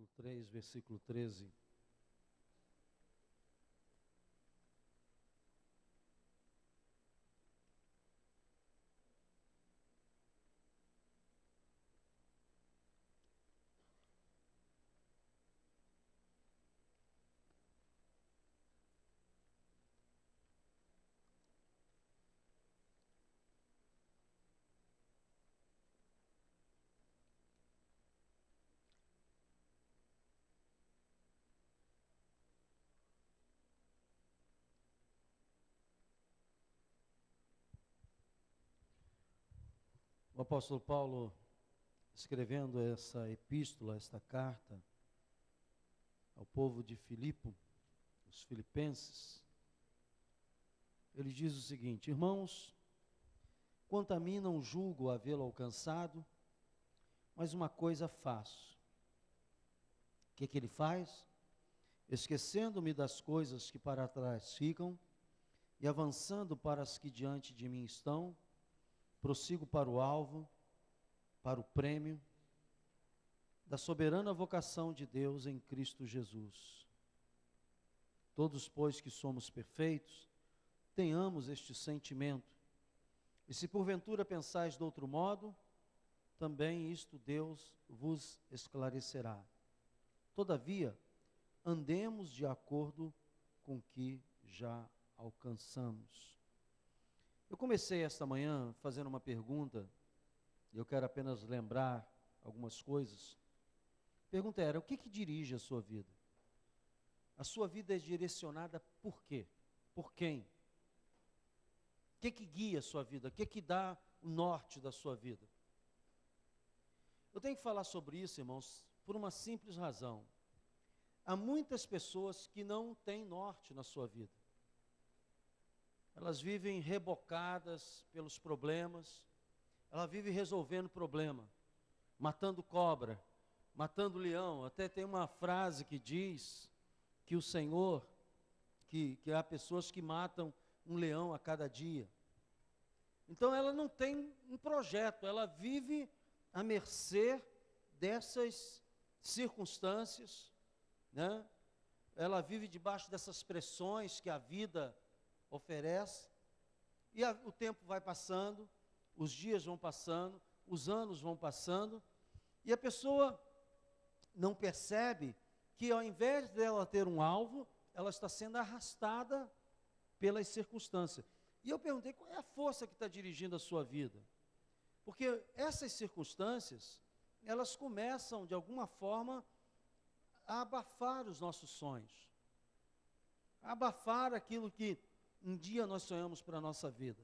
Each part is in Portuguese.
capítulo 3, versículo 13. O apóstolo Paulo, escrevendo essa epístola, esta carta ao povo de Filipe, os filipenses, ele diz o seguinte: irmãos, quanto a mim não julgo havê-lo alcançado, mas uma coisa faço. O que ele faz? Esquecendo-me das coisas que para trás ficam e avançando para as que diante de mim estão, prossigo para o alvo, para o prêmio da soberana vocação de Deus em Cristo Jesus. Todos, pois, que somos perfeitos, tenhamos este sentimento. E se porventura pensais de outro modo, também isto Deus vos esclarecerá. Todavia, andemos de acordo com o que já alcançamos. Eu comecei esta manhã fazendo uma pergunta, e eu quero apenas lembrar algumas coisas. A pergunta era: o que dirige a sua vida? A sua vida é direcionada por quê? Por quem? O que guia a sua vida? O que dá o norte da sua vida? Eu tenho que falar sobre isso, irmãos, por uma simples razão. Há muitas pessoas que não têm norte na sua vida. Elas vivem rebocadas pelos problemas, ela vive resolvendo problema, matando cobra, matando leão. Até tem uma frase que diz que o Senhor, que há pessoas que matam um leão a cada dia. Então ela não tem um projeto, ela vive à mercê dessas circunstâncias, né? Ela vive debaixo dessas pressões que a vida oferece, e o tempo vai passando, os dias vão passando, os anos vão passando, e a pessoa não percebe que ao invés dela ter um alvo, ela está sendo arrastada pelas circunstâncias. E eu perguntei: qual é a força que está dirigindo a sua vida? Porque essas circunstâncias, elas começam de alguma forma a abafar os nossos sonhos, a abafar aquilo que um dia nós sonhamos para a nossa vida.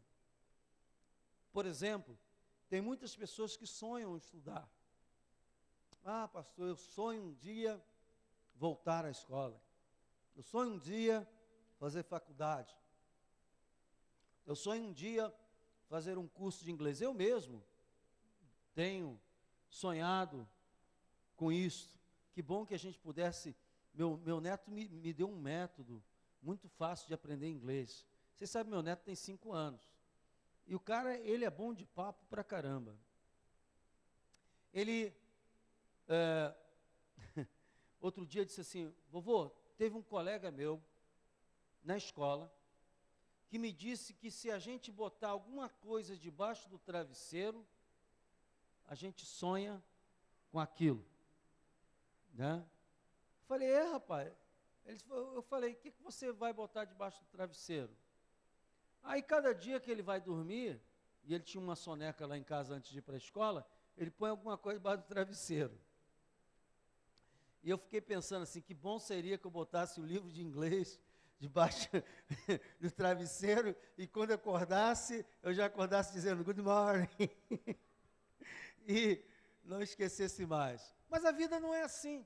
Por exemplo, tem muitas pessoas que sonham em estudar. Ah, pastor, eu sonho um dia voltar à escola. Eu sonho um dia fazer faculdade. Eu sonho um dia fazer um curso de inglês. Eu mesmo tenho sonhado com isso. Que bom que a gente pudesse... Meu neto me deu um método muito fácil de aprender inglês. Você sabe, meu neto tem 5 anos. E o cara, ele é bom de papo pra caramba. Ele, outro dia disse assim: vovô, teve um colega meu na escola que me disse que se a gente botar alguma coisa debaixo do travesseiro, a gente sonha com aquilo, né? Falei: rapaz. Eu falei: o que você vai botar debaixo do travesseiro? Aí cada dia que ele vai dormir, e ele tinha uma soneca lá em casa antes de ir para a escola, ele põe alguma coisa debaixo do travesseiro. E eu fiquei pensando assim: que bom seria que eu botasse o livro de inglês debaixo do travesseiro, e quando eu acordasse, eu já acordasse dizendo good morning, e não esquecesse mais. Mas a vida não é assim.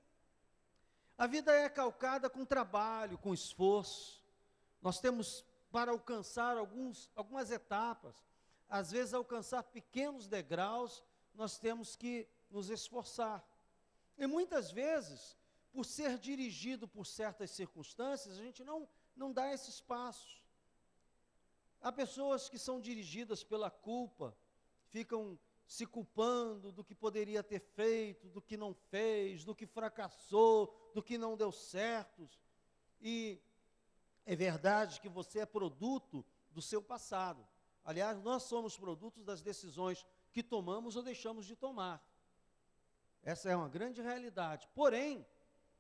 A vida é calcada com trabalho, com esforço. Nós temos para alcançar algumas etapas, às vezes alcançar pequenos degraus, nós temos que nos esforçar. E muitas vezes, por ser dirigido por certas circunstâncias, a gente não dá esses passos. Há pessoas que são dirigidas pela culpa, ficam se culpando do que poderia ter feito, do que não fez, do que fracassou, do que não deu certo. E é verdade que você é produto do seu passado. Aliás, nós somos produtos das decisões que tomamos ou deixamos de tomar. Essa é uma grande realidade. Porém,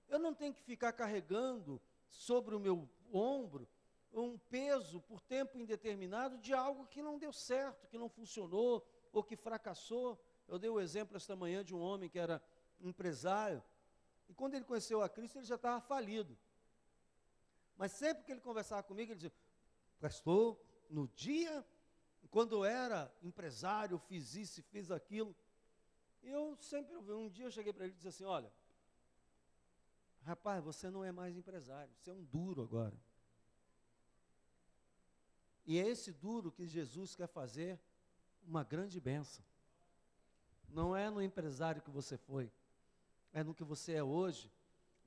eu não tenho que ficar carregando sobre o meu ombro um peso por tempo indeterminado de algo que não deu certo, que não funcionou ou que fracassou. Eu dei o exemplo esta manhã de um homem que era empresário, e quando ele conheceu a Cristo, ele já estava falido. Mas sempre que ele conversava comigo, ele dizia: pastor, no dia, quando eu era empresário, eu fiz isso e fiz aquilo. E eu sempre ouvi, um dia eu cheguei para ele e disse assim: olha, rapaz, você não é mais empresário, você é um duro agora. E é esse duro que Jesus quer fazer uma grande bênção. Não é no empresário que você foi, é no que você é hoje,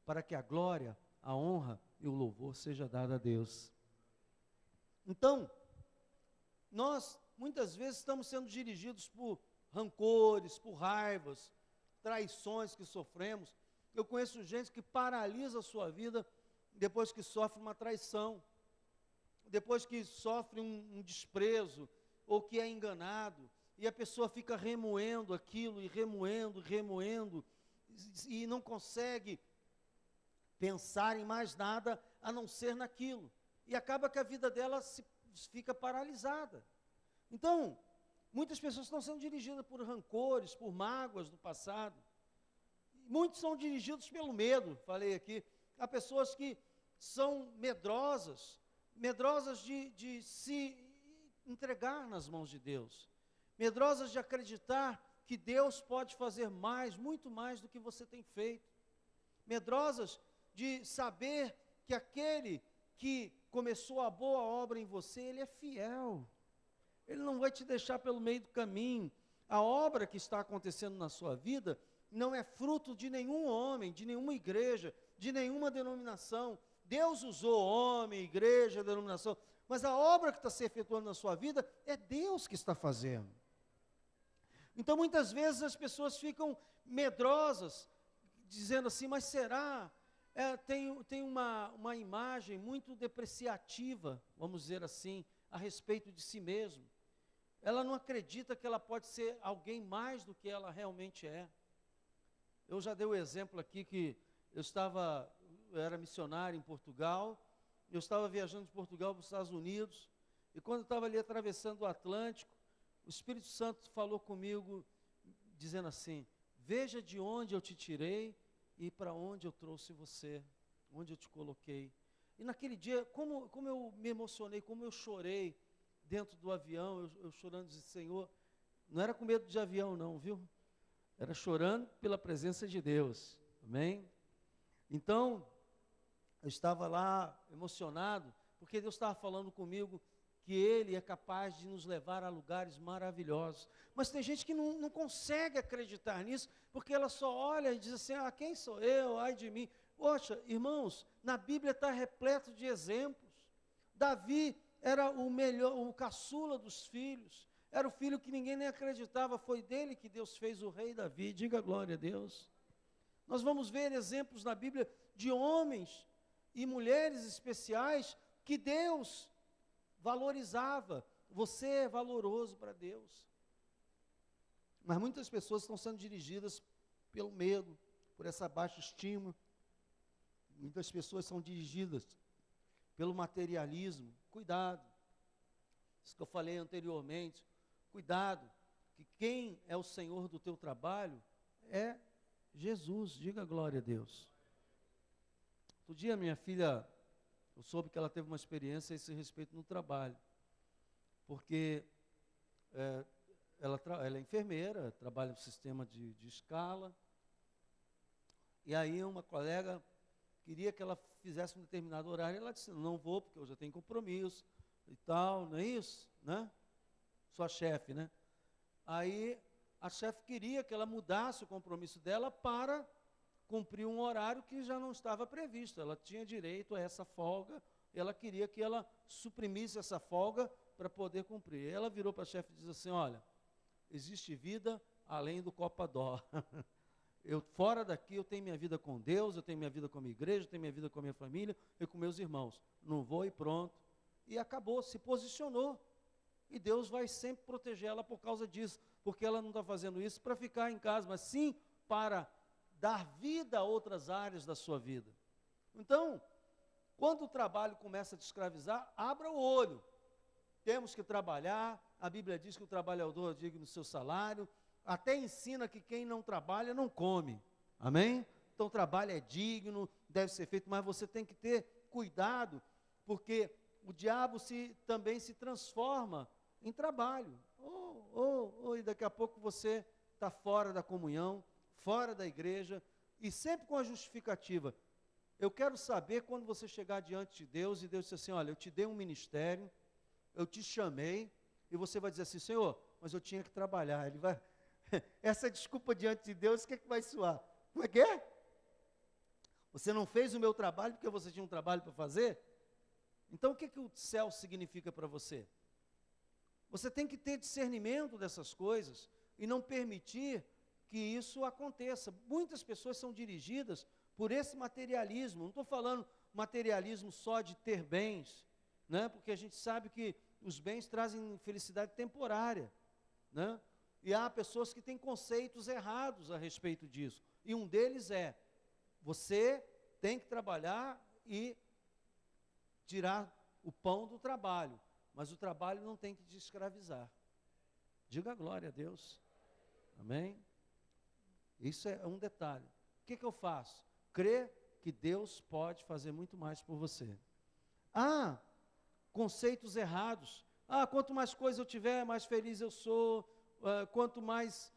para que a glória, a honra e o louvor seja dado a Deus. Então, nós muitas vezes estamos sendo dirigidos por rancores, por raivas, traições que sofremos. Eu conheço gente que paralisa a sua vida depois que sofre uma traição, depois que sofre um desprezo, ou que é enganado, e a pessoa fica remoendo aquilo, e remoendo, e não consegue pensar em mais nada a não ser naquilo, e acaba que a vida dela fica paralisada. Então, muitas pessoas estão sendo dirigidas por rancores, por mágoas do passado. Muitos são dirigidos pelo medo, falei aqui. Há pessoas que são medrosas de se entregar nas mãos de Deus, medrosas de acreditar que Deus pode fazer mais, muito mais do que você tem feito, medrosas de saber que aquele que começou a boa obra em você, Ele é fiel, Ele não vai te deixar pelo meio do caminho. A obra que está acontecendo na sua vida não é fruto de nenhum homem, de nenhuma igreja, de nenhuma denominação. Deus usou homem, igreja, denominação, mas a obra que está se efetuando na sua vida é Deus que está fazendo. Então, muitas vezes as pessoas ficam medrosas, dizendo assim: mas será? Tem uma imagem muito depreciativa, vamos dizer assim, a respeito de si mesmo. Ela não acredita que ela pode ser alguém mais do que ela realmente é. Eu já dei o exemplo aqui que eu era missionário em Portugal, eu estava viajando de Portugal para os Estados Unidos, e quando eu estava ali atravessando o Atlântico, o Espírito Santo falou comigo, dizendo assim: veja de onde eu te tirei e para onde eu trouxe você, onde eu te coloquei. E naquele dia, como eu me emocionei, como eu chorei dentro do avião, eu chorando, disse: Senhor, não era com medo de avião não, viu? Era chorando pela presença de Deus, amém? Então, eu estava lá emocionado, porque Deus estava falando comigo que Ele é capaz de nos levar a lugares maravilhosos. Mas tem gente que não consegue acreditar nisso, porque ela só olha e diz assim: ah, quem sou eu? Ai de mim. Poxa, irmãos, na Bíblia está repleto de exemplos. Davi era o caçula dos filhos, era o filho que ninguém nem acreditava, foi dele que Deus fez o rei Davi. Diga glória a Deus. Nós vamos ver exemplos na Bíblia de homens e mulheres especiais que Deus valorizava. Você é valoroso para Deus. Mas muitas pessoas estão sendo dirigidas pelo medo, por essa baixa estima. Muitas pessoas são dirigidas pelo materialismo. Cuidado. Isso que eu falei anteriormente. Cuidado, que quem é o Senhor do teu trabalho é Jesus. Diga glória a Deus. Outro dia minha filha, eu soube que ela teve uma experiência a esse respeito no trabalho, porque ela é enfermeira, trabalha no sistema de escala, e aí uma colega queria que ela fizesse um determinado horário, e ela disse: não vou, porque eu já tenho compromisso e tal, não é isso? Né? Sua chefe, né? Aí a chefe queria que ela mudasse o compromisso dela para cumprir um horário que já não estava previsto. Ela tinha direito a essa folga, ela queria que ela suprimisse essa folga para poder cumprir. Ela virou para a chefe e disse assim: olha, existe vida além do Copa-Dó. Eu, fora daqui, eu tenho minha vida com Deus, eu tenho minha vida com a minha igreja, eu tenho minha vida com a minha família e com meus irmãos. Não vou e pronto. E acabou, se posicionou. E Deus vai sempre proteger ela por causa disso, porque ela não está fazendo isso para ficar em casa, mas sim para dar vida a outras áreas da sua vida. Então, quando o trabalho começa a te escravizar, abra o olho. Temos que trabalhar, a Bíblia diz que o trabalhador é digno do seu salário, até ensina que quem não trabalha não come, amém? Então o trabalho é digno, deve ser feito, mas você tem que ter cuidado, porque o diabo também se transforma em trabalho, e daqui a pouco você está fora da comunhão, fora da igreja, e sempre com a justificativa. Eu quero saber quando você chegar diante de Deus, e Deus diz assim, olha, eu te dei um ministério, eu te chamei, e você vai dizer assim, Senhor, mas eu tinha que trabalhar. Ele vai, essa desculpa diante de Deus, o que é que vai soar? Como é que é? Você não fez o meu trabalho porque você tinha um trabalho para fazer? Então o que o céu significa para você? Você tem que ter discernimento dessas coisas e não permitir que isso aconteça. Muitas pessoas são dirigidas por esse materialismo. Não estou falando materialismo só de ter bens, né? Porque a gente sabe que os bens trazem felicidade temporária, né? E há pessoas que têm conceitos errados a respeito disso. E um deles é, você tem que trabalhar e tirar o pão do trabalho, mas o trabalho não tem que te escravizar. Diga glória a Deus. Amém? Isso é um detalhe. O que eu faço? Crer que Deus pode fazer muito mais por você. Conceitos errados. Quanto mais coisas eu tiver, mais feliz eu sou. Quanto mais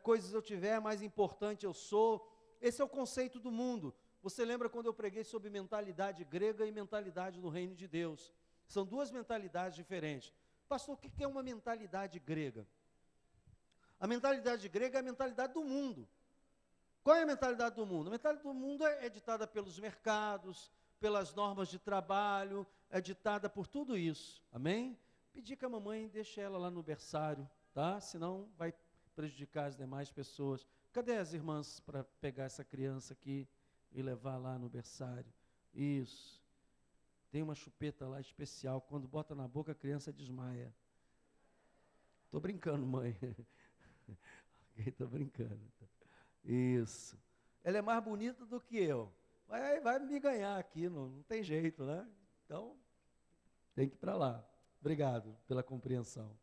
coisas eu tiver, mais importante eu sou. Esse é o conceito do mundo. Você lembra quando eu preguei sobre mentalidade grega e mentalidade do reino de Deus? São duas mentalidades diferentes. Pastor, o que é uma mentalidade grega? A mentalidade grega é a mentalidade do mundo. Qual é a mentalidade do mundo? A mentalidade do mundo é ditada pelos mercados, pelas normas de trabalho, é ditada por tudo isso. Amém? Pedi que a mamãe deixe ela lá no berçário, tá? Senão vai prejudicar as demais pessoas. Cadê as irmãs para pegar essa criança aqui e levar lá no berçário? Isso. Tem uma chupeta lá especial, quando bota na boca a criança desmaia. Estou brincando, mãe. Estou brincando. Isso. Ela é mais bonita do que eu. Vai me ganhar aqui, não tem jeito, né? Então, tem que ir para lá. Obrigado pela compreensão.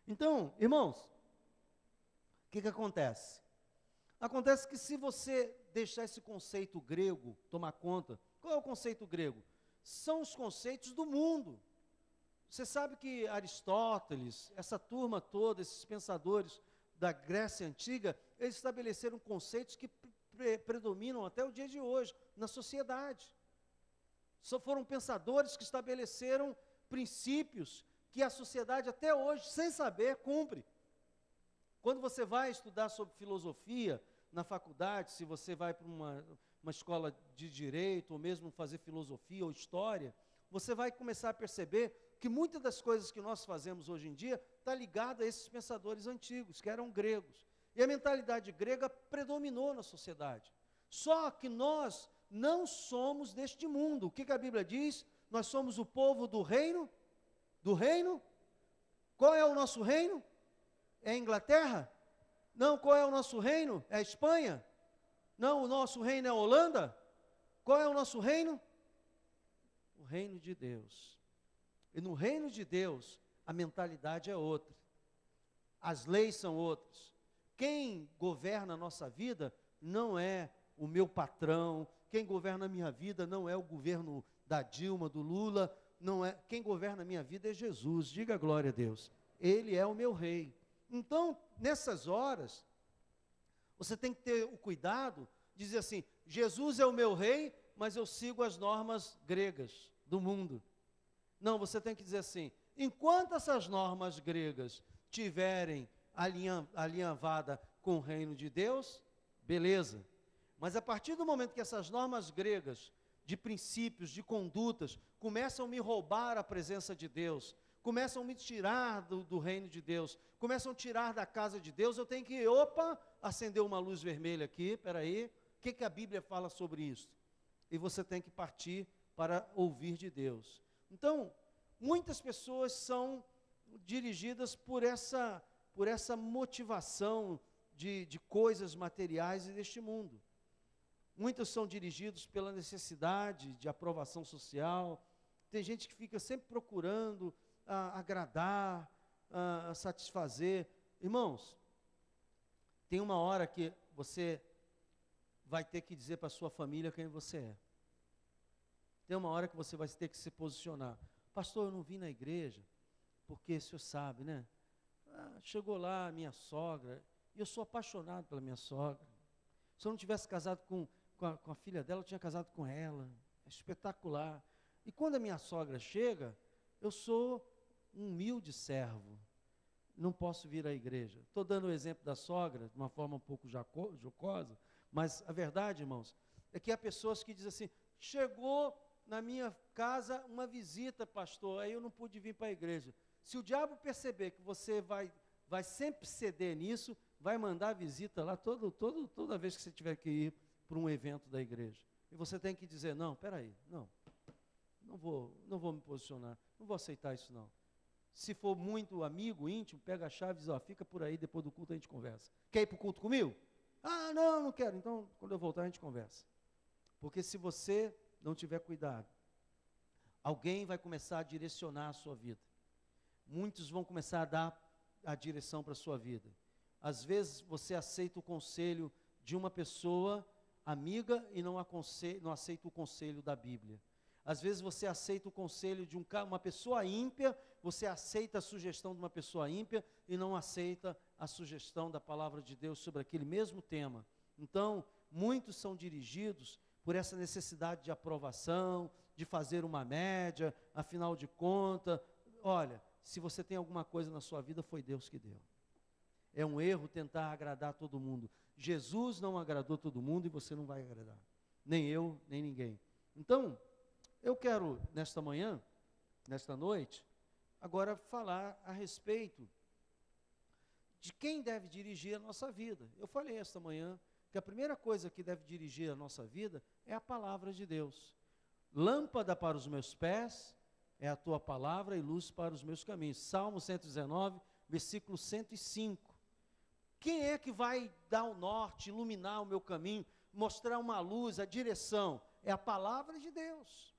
Então, irmãos, o que acontece? Acontece que se você deixar esse conceito grego tomar conta, qual é o conceito grego? São os conceitos do mundo. Você sabe que Aristóteles, essa turma toda, esses pensadores da Grécia Antiga, eles estabeleceram conceitos que predominam até o dia de hoje na sociedade. Foram pensadores que estabeleceram princípios que a sociedade até hoje, sem saber, cumpre. Quando você vai estudar sobre filosofia na faculdade, se você vai para uma escola de direito, ou mesmo fazer filosofia ou história, você vai começar a perceber que muitas das coisas que nós fazemos hoje em dia está ligada a esses pensadores antigos, que eram gregos. E a mentalidade grega predominou na sociedade. Só que nós não somos deste mundo. O que a Bíblia diz? Nós somos o povo do reino. Do reino? Qual é o nosso reino? É a Inglaterra? Não, qual é o nosso reino? É a Espanha? Não, o nosso reino é a Holanda? Qual é o nosso reino? O reino de Deus. E no reino de Deus, a mentalidade é outra. As leis são outras. Quem governa a nossa vida não é o meu patrão. Quem governa a minha vida não é o governo da Dilma, do Lula. Não é. Quem governa a minha vida é Jesus. Diga glória a Deus. Ele é o meu rei. Então, nessas horas, você tem que ter o cuidado de dizer assim, Jesus é o meu rei, mas eu sigo as normas gregas do mundo. Não, você tem que dizer assim, enquanto essas normas gregas tiverem alinhavada com o reino de Deus, beleza. Mas a partir do momento que essas normas gregas, de princípios, de condutas, começam a me roubar a presença de Deus, começam a me tirar do reino de Deus, começam a tirar da casa de Deus, eu tenho que, acender uma luz vermelha aqui, peraí, o que a Bíblia fala sobre isso? E você tem que partir para ouvir de Deus. Então, muitas pessoas são dirigidas por essa motivação de coisas materiais e deste mundo. Muitos são dirigidos pela necessidade de aprovação social. Tem gente que fica sempre procurando agradar, satisfazer. Irmãos, tem uma hora que você vai ter que dizer para a sua família quem você é. Tem uma hora que você vai ter que se posicionar. Pastor, eu não vim na igreja, porque o senhor sabe, né? Chegou lá a minha sogra, e eu sou apaixonado pela minha sogra. Se eu não tivesse casado com a filha dela, eu tinha casado com ela. É espetacular. E quando a minha sogra chega, eu sou um humilde servo. Não posso vir à igreja. Estou dando o exemplo da sogra, de uma forma um pouco jocosa, mas a verdade, irmãos, é que há pessoas que dizem assim, chegou na minha casa uma visita, pastor, aí eu não pude vir para a igreja. Se o diabo perceber que você vai sempre ceder nisso, vai mandar visita lá toda vez que você tiver que ir para um evento da igreja. E você tem que dizer, não, peraí, não vou me posicionar, não vou aceitar isso não. Se for muito amigo, íntimo, pega a chave e diz, fica por aí, depois do culto a gente conversa. Quer ir para o culto comigo? Não quero, então quando eu voltar a gente conversa. Porque se você não tiver cuidado, alguém vai começar a direcionar a sua vida. Muitos vão começar a dar a direção para a sua vida. Às vezes você aceita o conselho de uma pessoa amiga e não aceita o conselho da Bíblia. Às vezes você aceita o conselho de uma pessoa ímpia, você aceita a sugestão de uma pessoa ímpia e não aceita a sugestão da palavra de Deus sobre aquele mesmo tema. Então, muitos são dirigidos por essa necessidade de aprovação, de fazer uma média, afinal de contas, olha, se você tem alguma coisa na sua vida, foi Deus que deu. É um erro tentar agradar todo mundo. Jesus não agradou todo mundo e você não vai agradar. Nem eu, nem ninguém. Então, eu quero, nesta manhã, nesta noite, agora falar a respeito de quem deve dirigir a nossa vida. Eu falei esta manhã que a primeira coisa que deve dirigir a nossa vida é a palavra de Deus. Lâmpada para os meus pés é a tua palavra e luz para os meus caminhos. Salmo 119, versículo 105. Quem é que vai dar o norte, iluminar o meu caminho, mostrar uma luz, a direção? É a palavra de Deus.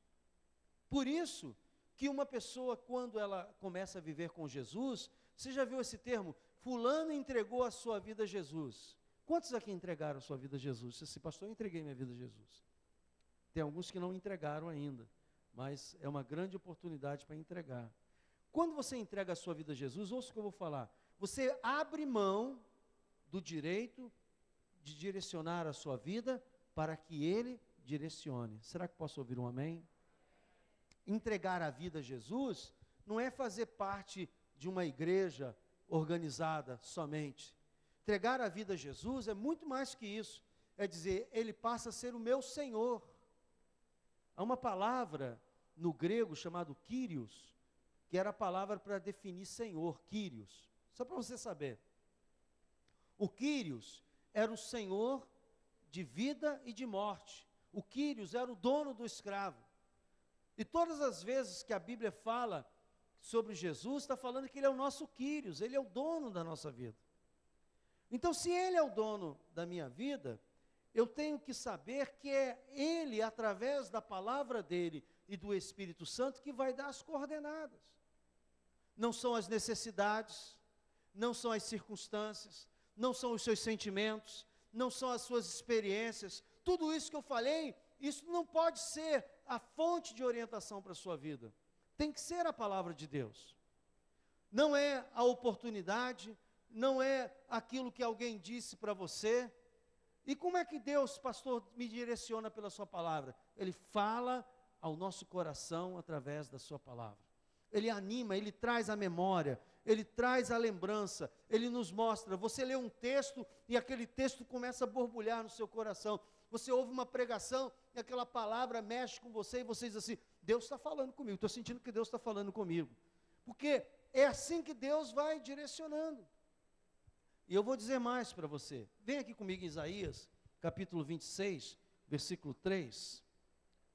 Por isso que uma pessoa, quando ela começa a viver com Jesus, você já viu esse termo? Fulano entregou a sua vida a Jesus. Quantos aqui entregaram a sua vida a Jesus? Você disse, pastor, eu entreguei minha vida a Jesus. Tem alguns que não entregaram ainda, mas é uma grande oportunidade para entregar. Quando você entrega a sua vida a Jesus, ouça o que eu vou falar, você abre mão do direito de direcionar a sua vida para que Ele direcione. Será que posso ouvir um amém? Entregar a vida a Jesus não é fazer parte de uma igreja organizada somente. Entregar a vida a Jesus é muito mais que isso. É dizer, Ele passa a ser o meu Senhor. Há uma palavra no grego chamado Kyrios, que era a palavra para definir Senhor, Kyrios. Só para você saber. O Kyrios era o Senhor de vida e de morte. O Kyrios era o dono do escravo. E todas as vezes que a Bíblia fala sobre Jesus, está falando que Ele é o nosso Kyrios, Ele é o dono da nossa vida. Então, se Ele é o dono da minha vida, eu tenho que saber que é Ele, através da palavra dEle e do Espírito Santo, que vai dar as coordenadas. Não são as necessidades, não são as circunstâncias, não são os seus sentimentos, não são as suas experiências. Tudo isso que eu falei, isso não pode ser a fonte de orientação para a sua vida. Tem que ser a palavra de Deus. Não é a oportunidade, não é aquilo que alguém disse para você. E como é que Deus, pastor, me direciona pela sua palavra? Ele fala ao nosso coração através da sua palavra. Ele anima, Ele traz a memória, Ele traz a lembrança, Ele nos mostra. Você lê um texto e aquele texto começa a borbulhar no seu coração. Você ouve uma pregação e aquela palavra mexe com você e você diz assim, Deus está falando comigo, estou sentindo que Deus está falando comigo. Porque é assim que Deus vai direcionando. E eu vou dizer mais para você. Vem aqui comigo em Isaías, capítulo 26, versículo 3.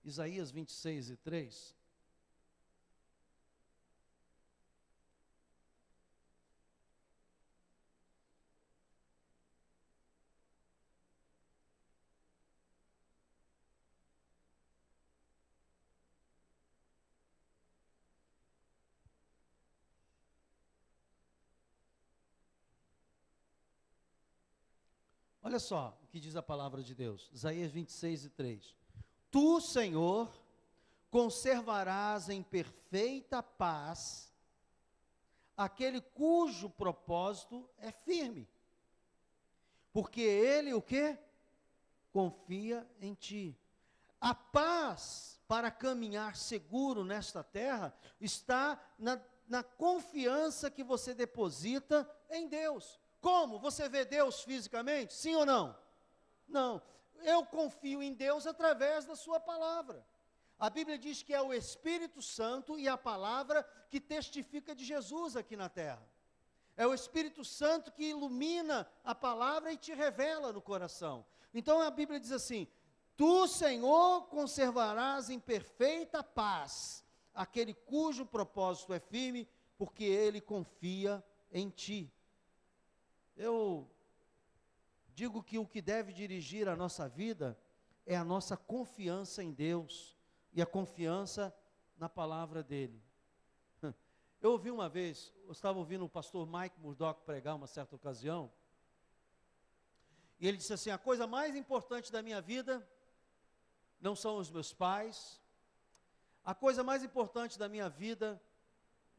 Isaías 26 e 3. Olha só o que diz a palavra de Deus, Isaías 26 e 3. Tu, Senhor, conservarás em perfeita paz aquele cujo propósito é firme, porque ele o quê? Confia em ti. A paz para caminhar seguro nesta terra está na confiança que você deposita em Deus. Como? Você vê Deus fisicamente? Sim ou não? Não. Eu confio em Deus através da sua palavra. A Bíblia diz que é o Espírito Santo e a palavra que testifica de Jesus aqui na terra. É o Espírito Santo que ilumina a palavra e te revela no coração. Então a Bíblia diz assim: Tu, Senhor, conservarás em perfeita paz aquele cujo propósito é firme, porque ele confia em ti. Eu digo que o que deve dirigir a nossa vida é a nossa confiança em Deus e a confiança na palavra dele. Eu ouvi uma vez, eu estava ouvindo o pastor Mike Murdock pregar uma certa ocasião, e ele disse assim: a coisa mais importante da minha vida não são os meus pais, a coisa mais importante da minha vida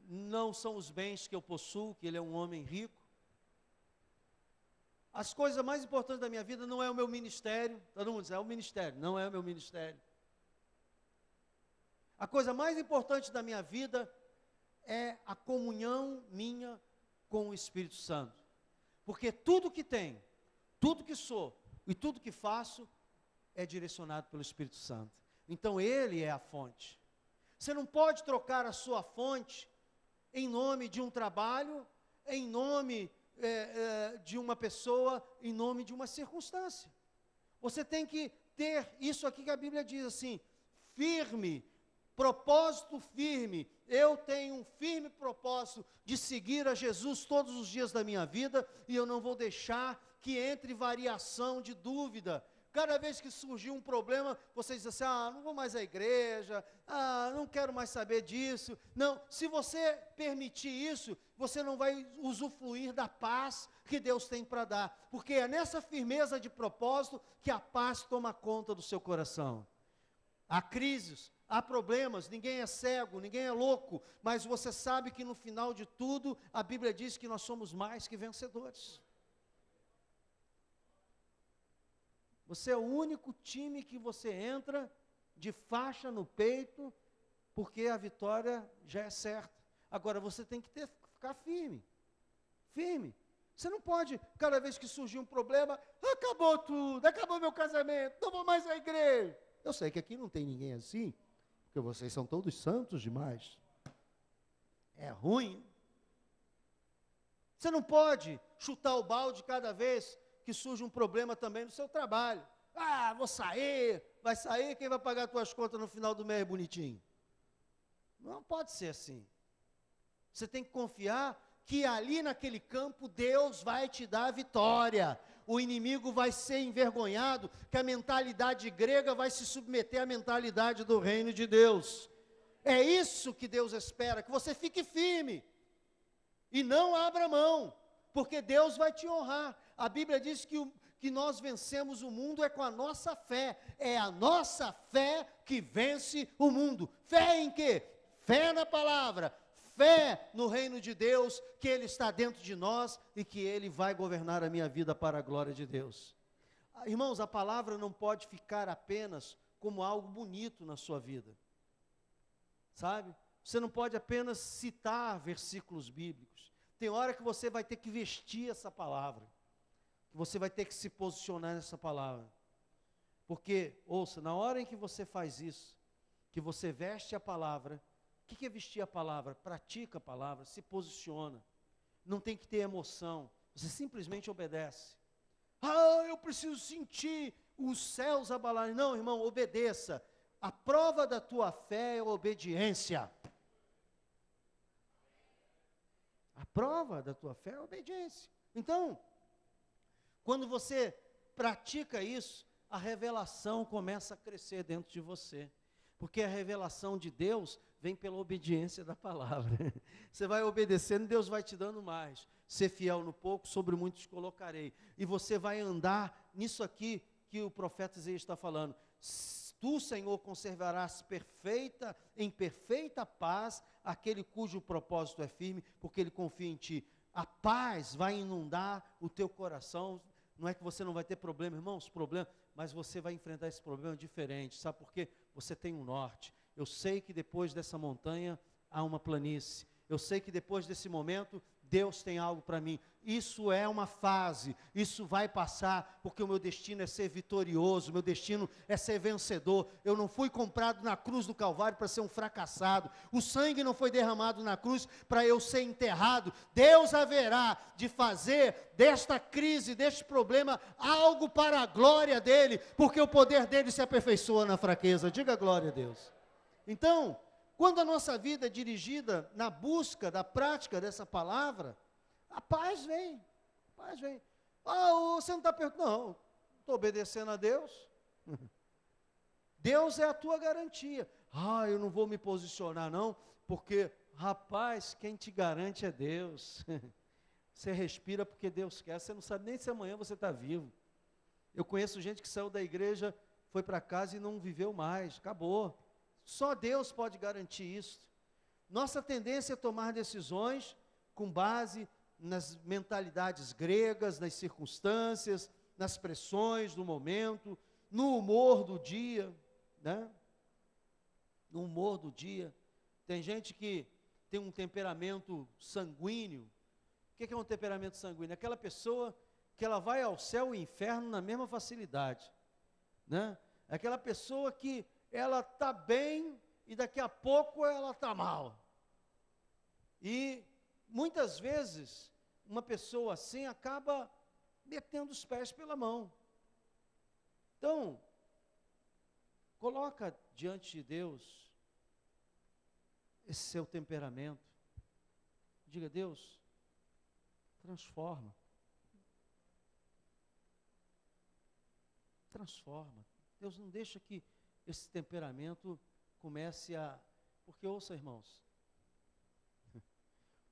não são os bens que eu possuo, que ele é um homem rico. As coisas mais importantes da minha vida não é o meu ministério. Todo mundo diz, é o ministério. Não é o meu ministério. A coisa mais importante da minha vida é a comunhão minha com o Espírito Santo. Porque tudo que tenho, tudo que sou e tudo que faço é direcionado pelo Espírito Santo. Então ele é a fonte. Você não pode trocar a sua fonte em nome de um trabalho, em nome de uma pessoa, em nome de uma circunstância. Você tem que ter isso aqui que a Bíblia diz assim: firme, propósito firme. Eu tenho um firme propósito de seguir a Jesus todos os dias da minha vida, e eu não vou deixar que entre variação de dúvida. Cada vez que surgir um problema, você diz assim: não vou mais à igreja, não quero mais saber disso. Não, se você permitir isso, você não vai usufruir da paz que Deus tem para dar, porque é nessa firmeza de propósito que a paz toma conta do seu coração. Há crises, há problemas, ninguém é cego, ninguém é louco, mas você sabe que no final de tudo, a Bíblia diz que nós somos mais que vencedores. Você é o único time que você entra de faixa no peito, porque a vitória já é certa. Agora você tem que ficar firme, firme. Você não pode, cada vez que surgir um problema, acabou tudo, acabou meu casamento, não vou mais à igreja. Eu sei que aqui não tem ninguém assim, porque vocês são todos santos demais. É ruim. Você não pode chutar o balde cada vez que surge um problema também no seu trabalho. Vou sair, vai sair, quem vai pagar as tuas contas no final do mês bonitinho? Não pode ser assim. Você tem que confiar que ali naquele campo Deus vai te dar a vitória. O inimigo vai ser envergonhado, que a mentalidade grega vai se submeter à mentalidade do reino de Deus. É isso que Deus espera, que você fique firme e não abra mão, porque Deus vai te honrar. A Bíblia diz que nós vencemos o mundo é com a nossa fé. É a nossa fé que vence o mundo. Fé em quê? Fé na palavra. Fé no reino de Deus, que Ele está dentro de nós e que Ele vai governar a minha vida para a glória de Deus. Irmãos, a palavra não pode ficar apenas como algo bonito na sua vida. Sabe? Você não pode apenas citar versículos bíblicos. Tem hora que você vai ter que vestir essa palavra. Que você vai ter que se posicionar nessa palavra. Porque, ouça, na hora em que você faz isso, que você veste a palavra, O que é vestir a palavra? Pratica a palavra, se posiciona. Não tem que ter emoção, você simplesmente obedece. Ah, eu preciso sentir os céus abalarem. Não, irmão, obedeça. A prova da tua fé é a obediência. A prova da tua fé é a obediência. Então, quando você pratica isso, a revelação começa a crescer dentro de você. Porque a revelação de Deus vem pela obediência da palavra. Você vai obedecendo, Deus vai te dando mais. Ser fiel no pouco, sobre muito te colocarei. E você vai andar nisso aqui que o profeta Isaías está falando. Tu, Senhor, conservarás em perfeita paz aquele cujo propósito é firme, porque ele confia em ti. A paz vai inundar o teu coração. Não é que você não vai ter problema, irmãos, mas você vai enfrentar esse problema diferente. Sabe por quê? Você tem um norte. Eu sei que depois dessa montanha há uma planície. Eu sei que depois desse momento Deus tem algo para mim. Isso é uma fase, isso vai passar, porque o meu destino é ser vitorioso, o meu destino é ser vencedor. Eu não fui comprado na cruz do Calvário para ser um fracassado. O sangue não foi derramado na cruz para eu ser enterrado. Deus haverá de fazer desta crise, deste problema, algo para a glória dEle, porque o poder dEle se aperfeiçoa na fraqueza. Diga glória a Deus. Então, quando a nossa vida é dirigida na busca da prática dessa palavra, a paz vem, a paz vem. Ah, você não está perguntando, não, estou obedecendo a Deus. Deus é a tua garantia. Ah, eu não vou me posicionar não, porque, rapaz, quem te garante é Deus. Você respira porque Deus quer, você não sabe nem se amanhã você está vivo. Eu conheço gente que saiu da igreja, foi para casa e não viveu mais, acabou. Só Deus pode garantir isso. Nossa tendência é tomar decisões com base nas mentalidades gregas, nas circunstâncias, nas pressões do momento, no humor do dia, né? No humor do dia. Tem gente que tem um temperamento sanguíneo. O que é um temperamento sanguíneo? Aquela pessoa que ela vai ao céu e inferno na mesma facilidade, né? Aquela pessoa que ela está bem e daqui a pouco ela está mal. E muitas vezes uma pessoa assim acaba metendo os pés pela mão. Então, coloca diante de Deus esse seu temperamento. Diga, Deus, transforma. Transforma. Deus, não deixa que esse temperamento comece a... Porque, ouça, irmãos,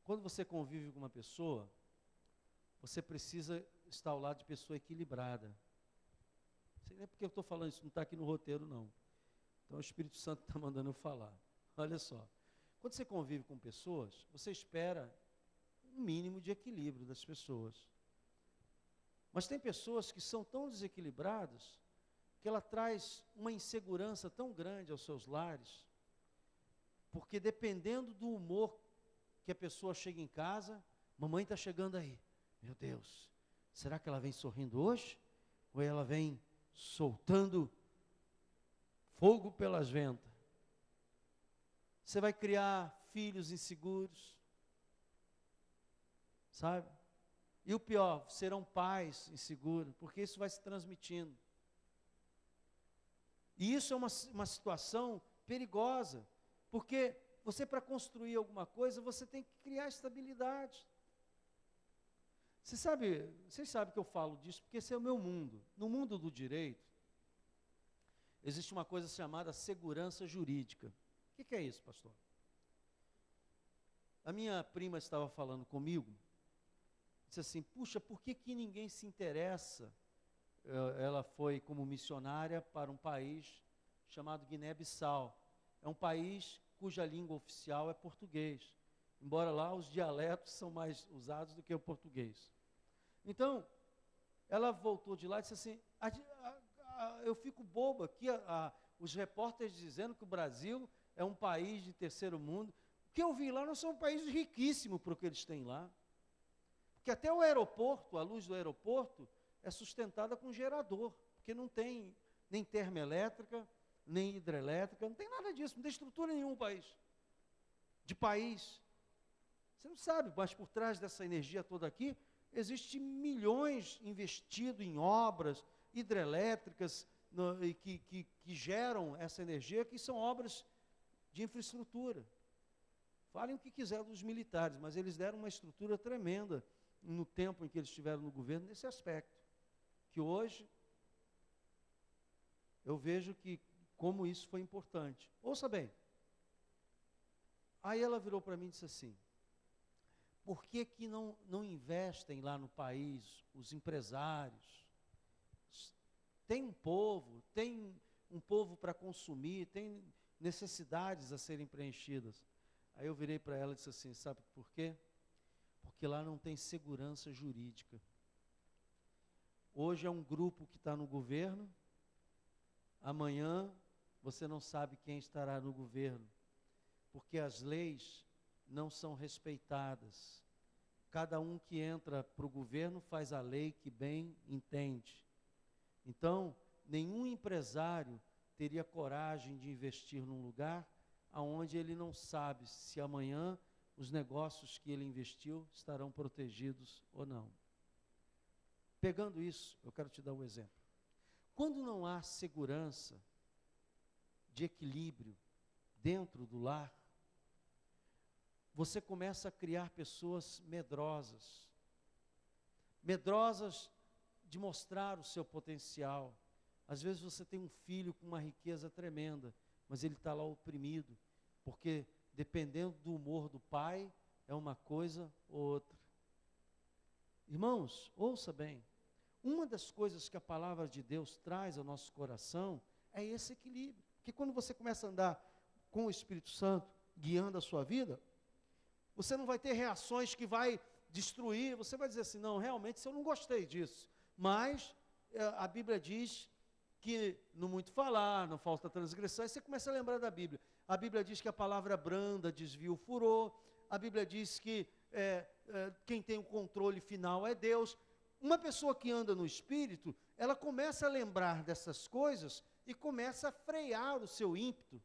quando você convive com uma pessoa, você precisa estar ao lado de pessoa equilibrada. Não sei nem porque eu estou falando isso, não está aqui no roteiro, não. Então, o Espírito Santo está mandando eu falar. Olha só, quando você convive com pessoas, você espera um mínimo de equilíbrio das pessoas. Mas tem pessoas que são tão desequilibradas que ela traz uma insegurança tão grande aos seus lares, porque dependendo do humor que a pessoa chega em casa, mamãe está chegando aí, meu Deus, será que ela vem sorrindo hoje? Ou ela vem soltando fogo pelas ventas? Você vai criar filhos inseguros, sabe? E o pior, serão pais inseguros, porque isso vai se transmitindo. E isso é uma situação perigosa, porque você, para construir alguma coisa, você tem que criar estabilidade. Vocês sabem que eu falo disso, porque esse é o meu mundo. No mundo do direito, existe uma coisa chamada segurança jurídica. O que é isso, pastor? A minha prima estava falando comigo, disse assim, puxa, por que ninguém se interessa? Ela foi como missionária para um país chamado Guiné-Bissau. É um país cuja língua oficial é português, embora lá os dialetos são mais usados do que o português. Então, ela voltou de lá e disse assim, eu fico bobo aqui, os repórteres dizendo que o Brasil é um país de terceiro mundo. O que eu vi lá, nós somos um país riquíssimo para o que eles têm lá. Porque até o aeroporto, a luz do aeroporto, é sustentada com gerador, porque não tem nem termoelétrica, nem hidrelétrica, não tem nada disso, não tem estrutura em nenhum país. de país. Você não sabe, mas por trás dessa energia toda aqui, existem milhões investidos em obras hidrelétricas que geram essa energia, que são obras de infraestrutura. Falem o que quiser dos militares, mas eles deram uma estrutura tremenda no tempo em que eles estiveram no governo, nesse aspecto. Que hoje, eu vejo que como isso foi importante. Ouça bem. Aí ela virou para mim e disse assim: por que que não investem lá no país, os empresários? Tem um povo para consumir, tem necessidades a serem preenchidas. Aí eu virei para ela e disse assim: sabe por quê? Porque lá não tem segurança jurídica. Hoje é um grupo que está no governo, amanhã você não sabe quem estará no governo, porque as leis não são respeitadas. Cada um que entra para o governo faz a lei que bem entende. Então, nenhum empresário teria coragem de investir num lugar onde ele não sabe se amanhã os negócios que ele investiu estarão protegidos ou não. Pegando isso, eu quero te dar um exemplo. Quando não há segurança de equilíbrio dentro do lar, você começa a criar pessoas medrosas de mostrar o seu potencial. Às vezes você tem um filho com uma riqueza tremenda, mas ele está lá oprimido, porque dependendo do humor do pai, é uma coisa ou outra. Irmãos, ouça bem, uma das coisas que a palavra de Deus traz ao nosso coração é esse equilíbrio. Porque quando você começa a andar com o Espírito Santo, guiando a sua vida, você não vai ter reações que vai destruir, você vai dizer assim: não, realmente eu não gostei disso. Mas a Bíblia diz que no muito falar, não falta transgressão, e você começa a lembrar da Bíblia. A Bíblia diz que a palavra branda desvia o furor, a Bíblia diz que quem tem o controle final é Deus. Uma pessoa que anda no Espírito, ela começa a lembrar dessas coisas e começa a frear o seu ímpeto.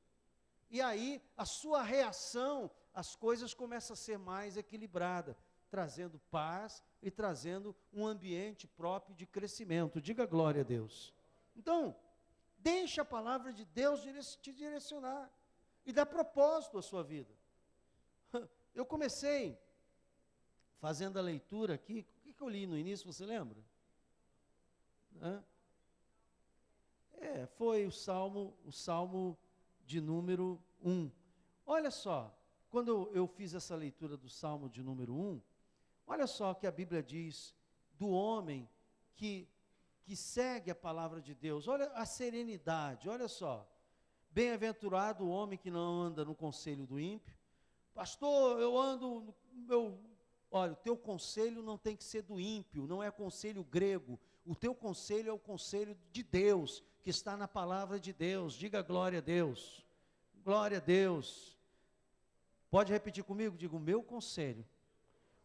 E aí, a sua reação, as coisas começam a ser mais equilibrada, trazendo paz e trazendo um ambiente próprio de crescimento. Diga glória a Deus. Então, deixa a palavra de Deus te direcionar e dar propósito à sua vida. Eu comecei fazendo a leitura aqui. O que eu li no início, você lembra? Foi o Salmo de número 1. Olha só, quando eu fiz essa leitura do Salmo de número 1, olha só o que a Bíblia diz do homem que segue a palavra de Deus. Olha a serenidade, olha só. Bem-aventurado o homem que não anda no conselho do ímpio. Pastor, olha, o teu conselho não tem que ser do ímpio, não é conselho grego. O teu conselho é o conselho de Deus, que está na palavra de Deus. Diga glória a Deus. Glória a Deus. Pode repetir comigo? Diga: o meu conselho,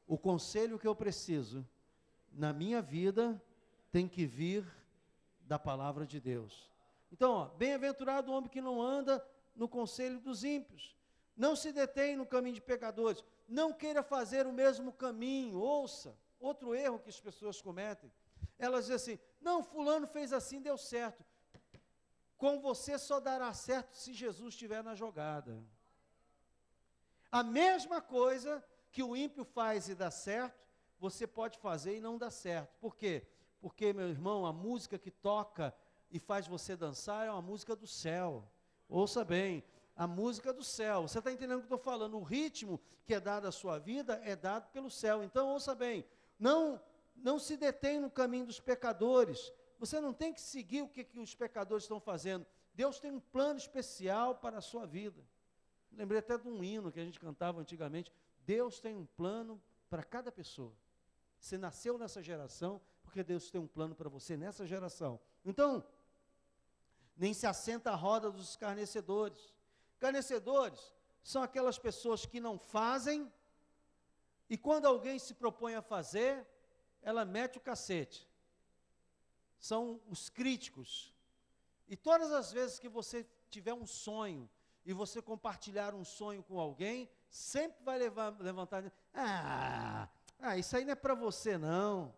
o conselho que eu preciso na minha vida tem que vir da palavra de Deus. Então, bem-aventurado o homem que não anda no conselho dos ímpios, não se detém no caminho de pecadores, não queira fazer o mesmo caminho. Ouça, outro erro que as pessoas cometem, elas dizem assim: não, fulano fez assim, deu certo. Com você só dará certo se Jesus estiver na jogada. A mesma coisa que o ímpio faz e dá certo, você pode fazer e não dá certo. Por quê? Porque, meu irmão, a música que toca e faz você dançar é uma música do céu. Ouça bem, a música do céu. Você está entendendo o que eu estou falando? O ritmo que é dado à sua vida é dado pelo céu. Então, ouça bem, não se detém no caminho dos pecadores. Você não tem que seguir o que os pecadores estão fazendo. Deus tem um plano especial para a sua vida. Lembrei até de um hino que a gente cantava antigamente. Deus tem um plano para cada pessoa. Você nasceu nessa geração, porque Deus tem um plano para você nessa geração. Então, nem se assenta à roda dos escarnecedores. Escarnecedores são aquelas pessoas que não fazem, e quando alguém se propõe a fazer, ela mete o cacete. São os críticos. E todas as vezes que você tiver um sonho, e você compartilhar um sonho com alguém, sempre vai levantar, isso aí não é para você não,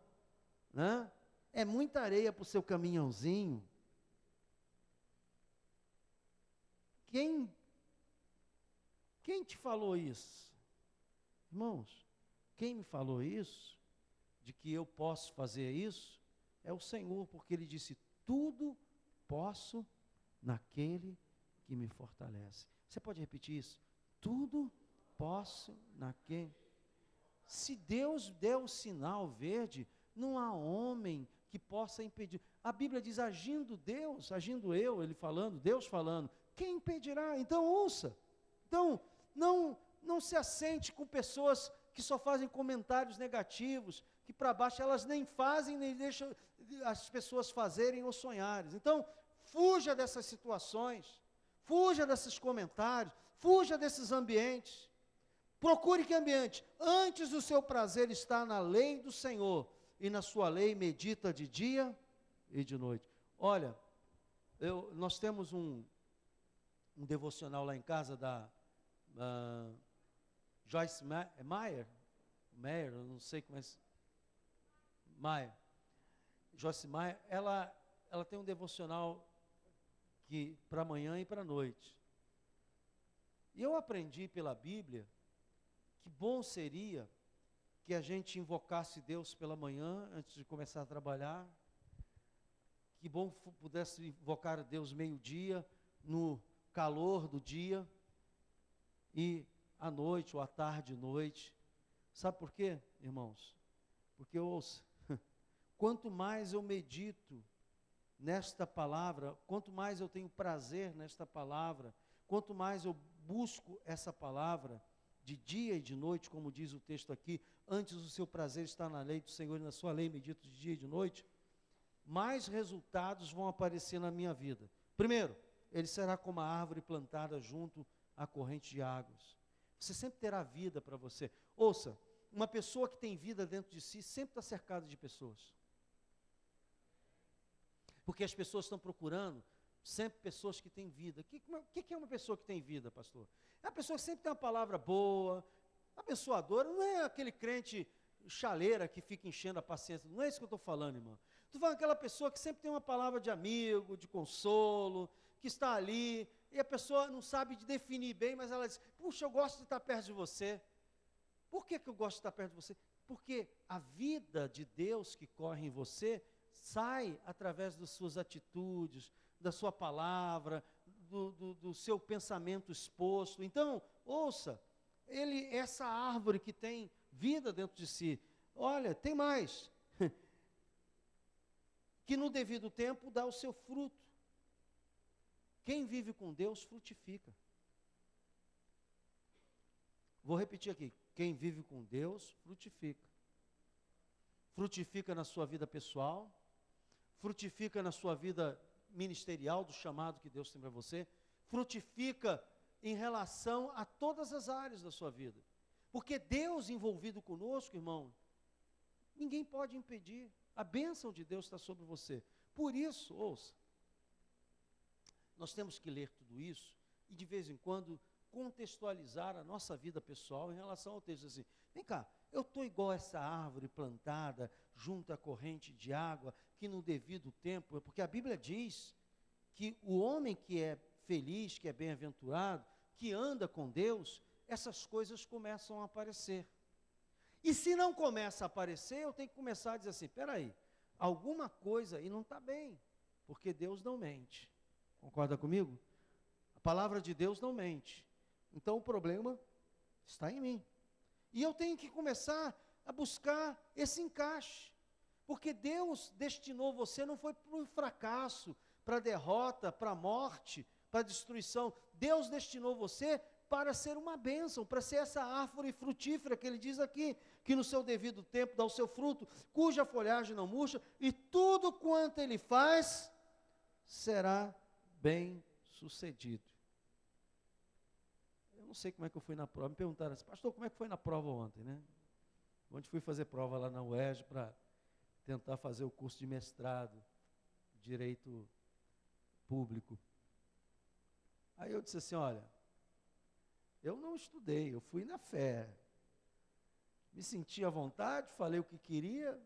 né? É muita areia para o seu caminhãozinho. Quem te falou isso? Irmãos, quem me falou isso, de que eu posso fazer isso, é o Senhor, porque Ele disse, tudo posso naquele que me fortalece. Você pode repetir isso? Tudo posso naquele. Se Deus der o sinal verde, não há homem que possa impedir. A Bíblia diz, agindo Deus, agindo eu, Ele falando, Deus falando, quem impedirá? Então ouça. Então, não se assente com pessoas que só fazem comentários negativos, que para baixo elas nem fazem, nem deixam as pessoas fazerem ou sonharem. Então, fuja dessas situações, fuja desses comentários, fuja desses ambientes. Procure que ambiente? Antes o seu prazer está na lei do Senhor, e na sua lei medita de dia e de noite. Olha, nós temos um devocional lá em casa da Joyce Meyer, eu não sei como é. Joyce Meyer, ela tem um devocional que para amanhã e para a noite. E eu aprendi pela Bíblia que bom seria que a gente invocasse Deus pela manhã, antes de começar a trabalhar, que bom pudesse invocar Deus meio-dia, no calor do dia, e à noite ou à tarde e noite. Sabe por quê, irmãos? Porque ouça, quanto mais eu medito nesta palavra, quanto mais eu tenho prazer nesta palavra, quanto mais eu busco essa palavra, de dia e de noite, como diz o texto aqui, antes o seu prazer está na lei do Senhor e na sua lei, medito de dia e de noite, mais resultados vão aparecer na minha vida. Primeiro, ele será como a árvore plantada junto à corrente de águas. Você sempre terá vida para você. Ouça, uma pessoa que tem vida dentro de si sempre está cercada de pessoas. Porque as pessoas estão procurando sempre pessoas que têm vida. O que é uma pessoa que tem vida, pastor? É uma pessoa que sempre tem uma palavra boa, abençoadora, não é aquele crente chaleira que fica enchendo a paciência, não é isso que eu estou falando, irmão. Estou falando aquela pessoa que sempre tem uma palavra de amigo, de consolo, que está ali, e a pessoa não sabe definir bem, mas ela diz, puxa, eu gosto de estar perto de você. Por que eu gosto de estar perto de você? Porque a vida de Deus que corre em você, sai através das suas atitudes, da sua palavra, do seu pensamento exposto. Então, ouça, essa árvore que tem vida dentro de si, olha, tem mais, que no devido tempo dá o seu fruto. Quem vive com Deus frutifica. Vou repetir aqui, quem vive com Deus frutifica. Frutifica na sua vida pessoal, frutifica na sua vida ministerial, do chamado que Deus tem para você, frutifica em relação a todas as áreas da sua vida. Porque Deus envolvido conosco, irmão, ninguém pode impedir. A bênção de Deus está sobre você. Por isso, ouça, nós temos que ler tudo isso e de vez em quando contextualizar a nossa vida pessoal em relação ao texto. Assim, vem cá, eu estou igual a essa árvore plantada junto à corrente de água, que no devido tempo, porque a Bíblia diz que o homem que é feliz, que é bem-aventurado, que anda com Deus, essas coisas começam a aparecer. E se não começa a aparecer, eu tenho que começar a dizer assim, peraí, alguma coisa aí não está bem, porque Deus não mente. Concorda comigo? A palavra de Deus não mente. Então o problema está em mim. E eu tenho que começar a buscar esse encaixe. Porque Deus destinou você, não foi para o fracasso, para a derrota, para a morte, para a destruição. Deus destinou você para ser uma bênção, para ser essa árvore frutífera que ele diz aqui, que no seu devido tempo dá o seu fruto, cuja folhagem não murcha, e tudo quanto ele faz será bem sucedido. Eu não sei como é que eu fui na prova, me perguntaram assim, pastor, como é que foi na prova ontem, né? Ontem fui fazer prova lá na UERJ para tentar fazer o curso de mestrado, Direito Público. Aí eu disse assim, olha, Eu não estudei, eu fui na fé. Me senti à vontade, falei o que queria.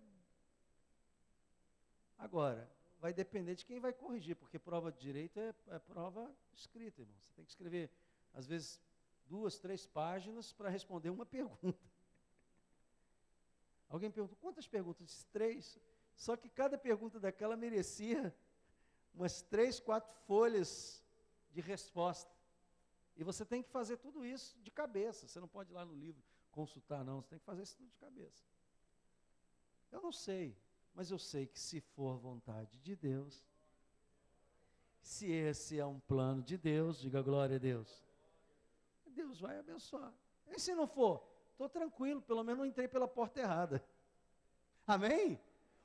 Agora, vai depender de quem vai corrigir, porque prova de direito é prova escrita, irmão. Você tem que escrever, às vezes, 2, 3 páginas para responder uma pergunta. Alguém perguntou, quantas perguntas? Eu disse, 3. Só que cada pergunta daquela merecia umas 3, 4 folhas de resposta. E você tem que fazer tudo isso de cabeça. Você não pode ir lá no livro consultar, não. Você tem que fazer isso tudo de cabeça. Eu não sei, mas eu sei que se for vontade de Deus, se esse é um plano de Deus, diga glória a Deus, Deus vai abençoar. E se não for, estou tranquilo, pelo menos não entrei pela porta errada. Amém?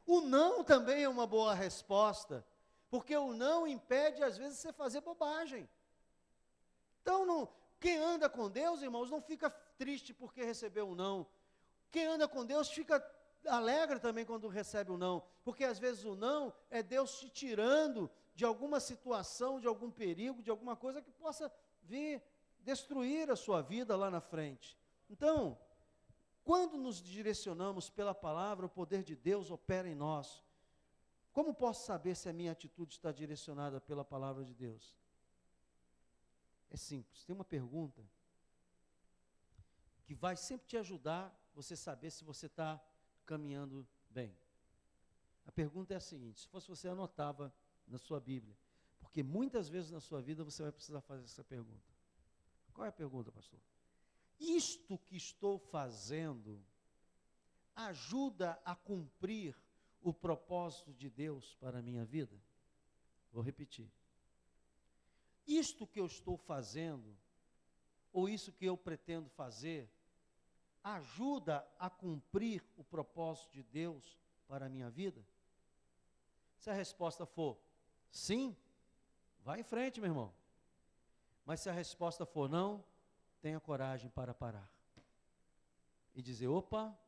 O não também é uma boa resposta, porque o não impede, às vezes, você fazer bobagem. Então, quem anda com Deus, irmãos, não fica triste porque recebeu um não. Quem anda com Deus fica alegre também quando recebe um não, porque às vezes o não é Deus te tirando de alguma situação, de algum perigo, de alguma coisa que possa vir destruir a sua vida lá na frente. Então, quando nos direcionamos pela palavra, o poder de Deus opera em nós. Como posso saber se a minha atitude está direcionada pela palavra de Deus? É simples, tem uma pergunta que vai sempre te ajudar você saber se você está caminhando bem. A pergunta é a seguinte, se fosse você anotava na sua Bíblia, porque muitas vezes na sua vida você vai precisar fazer essa pergunta. Qual é a pergunta, pastor? Isto que estou fazendo ajuda a cumprir o propósito de Deus para a minha vida? Vou repetir. Isto que eu estou fazendo, ou isso que eu pretendo fazer, ajuda a cumprir o propósito de Deus para a minha vida? Se a resposta for sim, vá em frente, meu irmão. Mas se a resposta for não, tenha coragem para parar. E dizer, opa,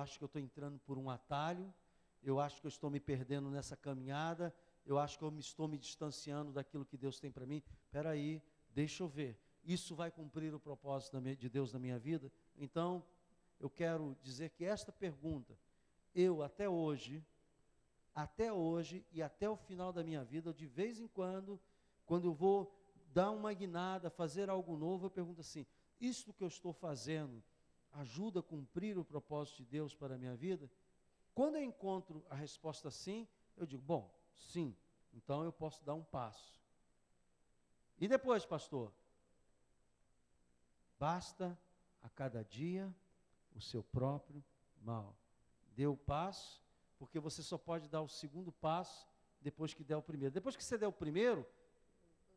acho que eu estou entrando por um atalho, eu acho que eu estou me perdendo nessa caminhada, eu acho que eu estou me distanciando daquilo que Deus tem para mim. Espera aí, deixa eu ver. Isso vai cumprir o propósito de Deus na minha vida? Então, eu quero dizer que esta pergunta, eu até hoje e até o final da minha vida, de vez em quando eu vou dar uma guinada, fazer algo novo, eu pergunto assim, isso que eu estou fazendo ajuda a cumprir o propósito de Deus para a minha vida? Quando eu encontro a resposta sim, eu digo, bom, sim, então eu posso dar um passo. E depois, pastor? Basta a cada dia o seu próprio mal. Dê o passo, porque você só pode dar o segundo passo depois que der o primeiro. Depois que você der o primeiro,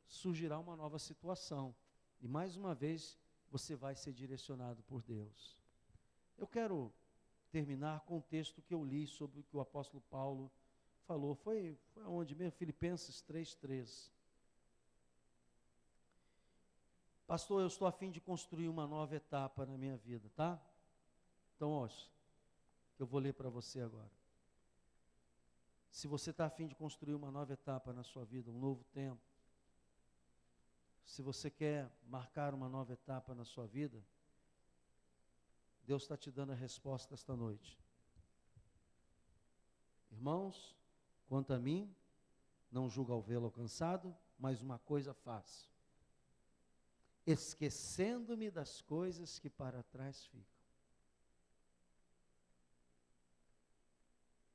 surgirá uma nova situação. E mais uma vez, você vai ser direcionado por Deus. Eu quero terminar com o texto que eu li sobre o que o apóstolo Paulo falou. Foi aonde mesmo? Filipenses 3:13. Pastor, eu estou a fim de construir uma nova etapa na minha vida, tá? Então, ouça, eu vou ler para você agora. Se você está a fim de construir uma nova etapa na sua vida, um novo tempo, se você quer marcar uma nova etapa na sua vida, Deus está te dando a resposta esta noite. Irmãos, quanto a mim, não julgo ao vê-lo alcançado, mas uma coisa faço, esquecendo-me das coisas que para trás ficam.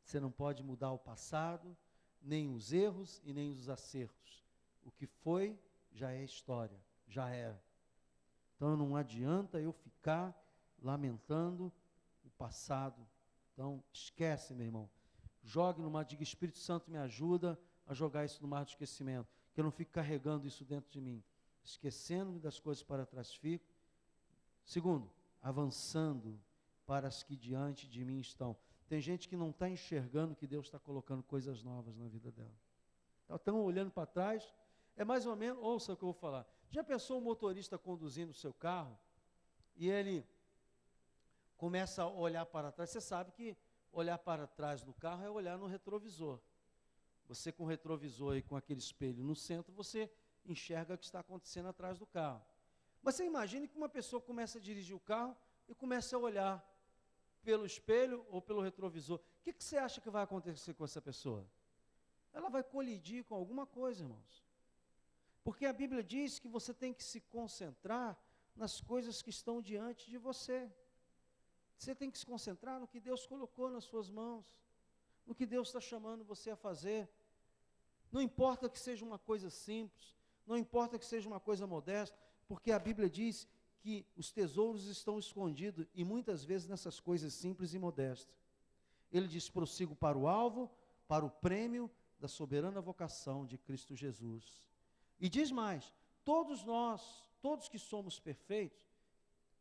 Você não pode mudar o passado, nem os erros e nem os acertos. O que foi, já é história, já era. Então não adianta eu ficar lamentando o passado. Então esquece, meu irmão. Jogue no mar, diga, Espírito Santo me ajuda a jogar isso no mar do esquecimento, que eu não fique carregando isso dentro de mim. Esquecendo-me das coisas para trás fico. Segundo, avançando para as que diante de mim estão. Tem gente que não está enxergando que Deus está colocando coisas novas na vida dela. Estão olhando para trás, é mais ou menos, ouça o que eu vou falar. Já pensou um motorista conduzindo o seu carro e ele começa a olhar para trás? Você sabe que olhar para trás no carro é olhar no retrovisor. Você com o retrovisor e com aquele espelho no centro, você enxerga o que está acontecendo atrás do carro. Mas você imagine que uma pessoa começa a dirigir o carro e começa a olhar pelo espelho ou pelo retrovisor. O que você acha que vai acontecer com essa pessoa? Ela vai colidir com alguma coisa, irmãos. Porque a Bíblia diz que você tem que se concentrar nas coisas que estão diante de você. Você tem que se concentrar no que Deus colocou nas suas mãos, no que Deus está chamando você a fazer. Não importa que seja uma coisa simples, não importa que seja uma coisa modesta, porque a Bíblia diz que os tesouros estão escondidos, e muitas vezes nessas coisas simples e modestas. Ele diz: prossigo para o alvo, para o prêmio da soberana vocação de Cristo Jesus. E diz mais: todos nós, todos que somos perfeitos,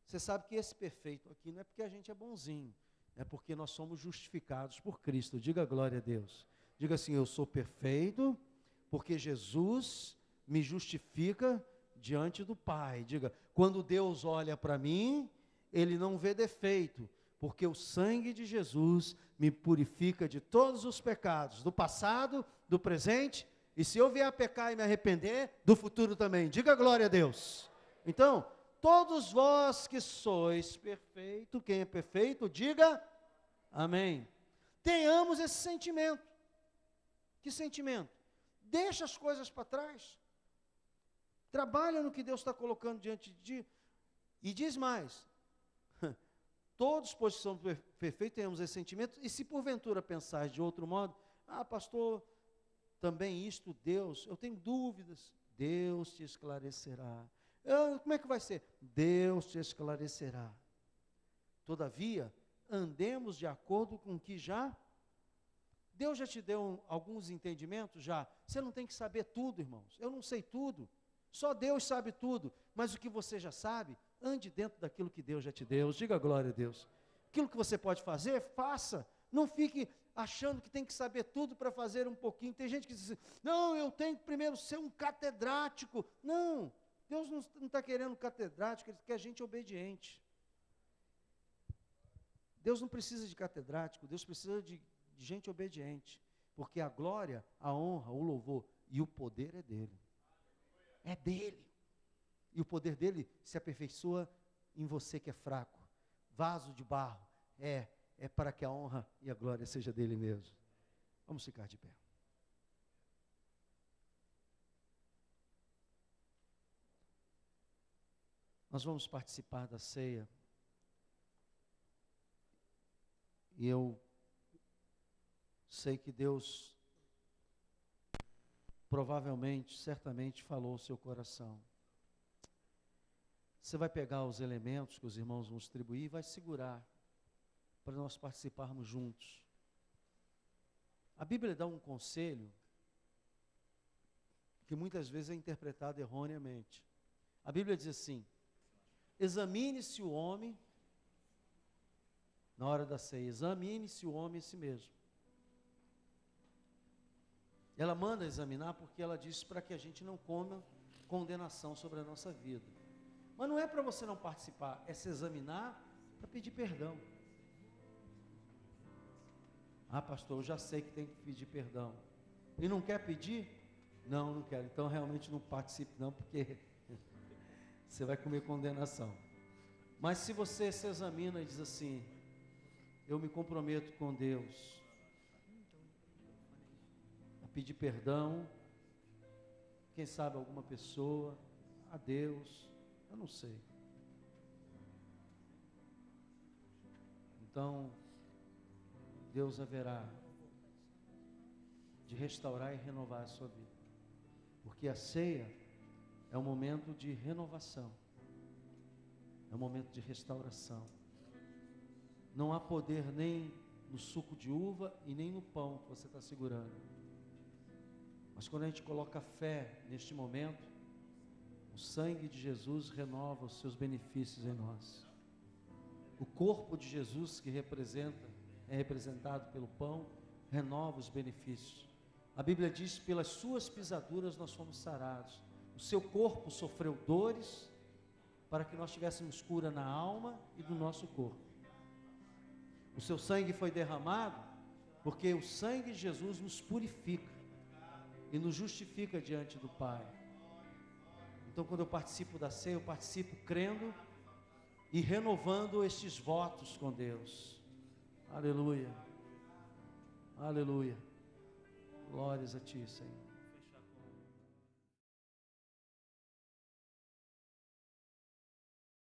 você sabe que esse perfeito aqui não é porque a gente é bonzinho, é porque nós somos justificados por Cristo. Diga glória a Deus. Diga assim: eu sou perfeito porque Jesus me justifica diante do Pai. Diga: quando Deus olha para mim, Ele não vê defeito, porque o sangue de Jesus me purifica de todos os pecados, do passado, do presente, e se eu vier a pecar e me arrepender, do futuro também. Diga glória a Deus. Então, todos vós que sois perfeito, quem é perfeito, diga amém. Tenhamos esse sentimento. Que sentimento? Deixa as coisas para trás. Trabalha no que Deus está colocando diante de ti. E diz mais: todos, pois são perfeitos, tenhamos esse sentimento, e se porventura pensares de outro modo, pastor, também isto Deus, eu tenho dúvidas, Deus te esclarecerá. Como é que vai ser? Deus te esclarecerá. Todavia, andemos de acordo com o que Deus já te deu alguns entendimentos já. Você não tem que saber tudo, irmãos. Eu não sei tudo. Só Deus sabe tudo. Mas o que você já sabe, ande dentro daquilo que Deus já te deu. Diga glória a Deus. Aquilo que você pode fazer, faça. Não fique achando que tem que saber tudo para fazer um pouquinho. Tem gente que diz assim: não, eu tenho que primeiro ser um catedrático. Não, Deus não está querendo catedrático, Ele quer gente obediente. Deus não precisa de catedrático, Deus precisa de gente obediente, porque a glória, a honra, o louvor e o poder é dele. É dele. E o poder dele se aperfeiçoa em você que é fraco. Vaso de barro. É para que a honra e a glória seja dele mesmo. Vamos ficar de pé. Nós vamos participar da ceia. E eu sei que Deus provavelmente, certamente falou ao seu coração. Você vai pegar os elementos que os irmãos vão distribuir e vai segurar para nós participarmos juntos. A Bíblia dá um conselho que muitas vezes é interpretado erroneamente. A Bíblia diz assim: examine-se o homem, na hora da ceia, examine-se o homem a si mesmo. Ela manda examinar porque ela diz para que a gente não coma condenação sobre a nossa vida. Mas não é para você não participar, é se examinar para pedir perdão. Pastor, eu já sei que tem que pedir perdão. E não quer pedir? Não, não quero. Então realmente não participe não, porque você vai comer condenação. Mas se você se examina e diz assim: eu me comprometo com Deus a pedir perdão, quem sabe alguma pessoa, a Deus, eu não sei. Então, Deus haverá de restaurar e renovar a sua vida. Porque a ceia é um momento de renovação. É um momento de restauração. Não há poder nem no suco de uva e nem no pão que você está segurando. Mas quando a gente coloca fé neste momento, o sangue de Jesus renova os seus benefícios em nós. O corpo de Jesus que é representado pelo pão, renova os benefícios. A Bíblia diz: pelas suas pisaduras nós fomos sarados. O seu corpo sofreu dores para que nós tivéssemos cura na alma e do nosso corpo. O seu sangue foi derramado porque o sangue de Jesus nos purifica e nos justifica diante do Pai. Então, quando eu participo da ceia, eu participo crendo e renovando estes votos com Deus. Aleluia. Aleluia. Glórias a Ti, Senhor.